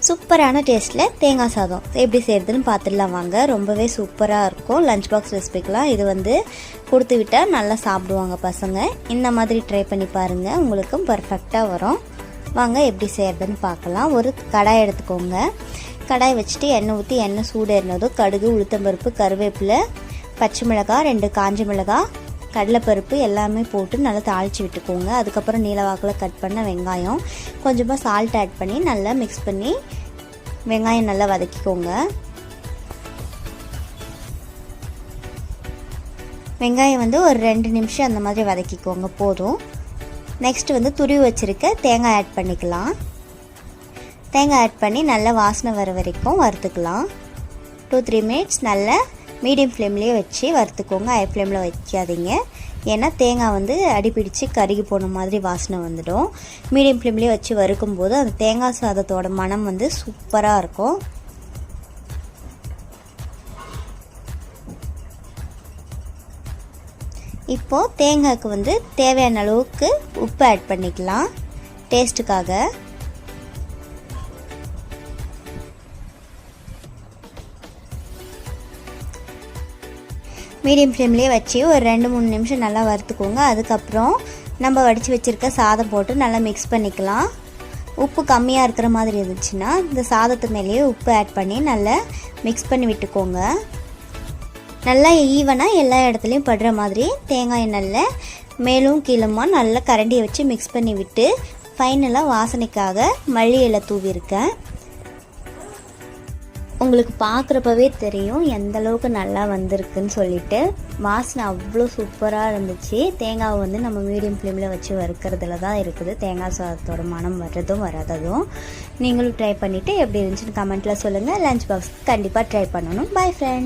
சூப்பரான டேஸ்ட்டில் தேங்காய் சாதம் எப்படி செய்கிறதுன்னு பார்த்துடலாம் வாங்க. ரொம்பவே சூப்பராக இருக்கும். லஞ்ச் பாக்ஸ் ரெசிபிக்கெலாம் இது வந்து கொடுத்து விட்டால் நல்லா சாப்பிடுவாங்க பசங்க. இந்த மாதிரி ட்ரை பண்ணி பாருங்கள், உங்களுக்கும் பர்ஃபெக்டாக வரும். வாங்க எப்படி செய்கிறதுன்னு பார்க்கலாம். ஒரு கடாய் எடுத்துக்கோங்க. கடாய் வச்சுட்டு எண்ணெய் ஊற்றி எண்ணெய் சூடு ஏறினதும் கடுகு, உளுத்தம்பருப்பு, கருவேப்பிலை, பச்சை மிளகாய், 2 காஞ்ச மிளகாய், கடலைப்பருப்பு எல்லாமே போட்டு நல்லா தாளித்து விட்டுக்கோங்க. அதுக்கப்புறம் நீளவாக்கில் கட் பண்ண வெங்காயம், கொஞ்சமாக சால்ட் ஆட் பண்ணி நல்லா மிக்ஸ் பண்ணி வெங்காயம் நல்லா வதக்கிக்கோங்க. வெங்காயம் வந்து ஒரு 2 நிமிஷம் அந்த மாதிரி வதக்கிக்கோங்க போதும். நெக்ஸ்ட் வந்து துருவி வச்சுருக்க தேங்காய் ஆட் பண்ணிக்கலாம். தேங்காய் ஆட் பண்ணி நல்லா வாசனை வர வரைக்கும் வறுத்துக்கலாம். 2-3 மினிட்ஸ் நல்லா மீடியம் ஃப்ளேம்லேயே வச்சு வறுத்துக்கோங்க. ஹை ஃப்ளேமில் வைக்காதீங்க, ஏன்னா தேங்காய் வந்து அடிப்பிடிச்சு கருகி போன மாதிரி வாசனை வந்துடும். மீடியம் ஃப்ளேம்லேயே வச்சு வறுக்கும்போது அந்த தேங்காய் சாதத்தோட மனம் வந்து சூப்பராக இருக்கும். இப்போது தேங்காய்க்கு வந்து தேவையான அளவுக்கு உப்பு ஆட் பண்ணிக்கலாம் டேஸ்ட்டுக்காக. மீடியம் ஃப்ளேம்லேயே வச்சு ஒரு 2-3 நிமிஷம் நல்லா வறுத்துக்கோங்க. அதுக்கப்புறம் நம்ம வடித்து வச்சுருக்க சாதம் போட்டு நல்லா மிக்ஸ் பண்ணிக்கலாம். உப்பு கம்மியாக இருக்கிற மாதிரி இருந்துச்சுன்னா இந்த சாதத்து மேலேயே உப்பு ஆட் பண்ணி நல்லா மிக்ஸ் பண்ணி விட்டுக்கோங்க. நல்லா ஈவனாக எல்லா இடத்துலையும் படுற மாதிரி தேங்காய் நல்லா மேலும் கீழுமா நல்லா கரண்டியை வச்சு மிக்ஸ் பண்ணி விட்டு ஃபைனலாக வாசனைக்காக மல்லி இலை தூவிருக்கேன். உங்களுக்கு பார்க்குறப்பவே தெரியும் எந்த அளவுக்கு நல்லா வந்திருக்குன்னு சொல்லிட்டு. வாசனை அவ்வளோ சூப்பராக இருந்துச்சு. தேங்காவை வந்து நம்ம மீடியம் ஃப்ளேமில் வச்சு வறுக்கிறதுல தான் இருக்குது தேங்காய் சாதத்தோட மனம் வர்றதும் வராததும். நீங்களும் ட்ரை பண்ணிவிட்டு எப்படி இருந்துச்சுன்னு கமெண்ட்டில் சொல்லுங்கள். லஞ்ச் பாக்ஸ் கண்டிப்பாக ட்ரை பண்ணணும். Bye friends.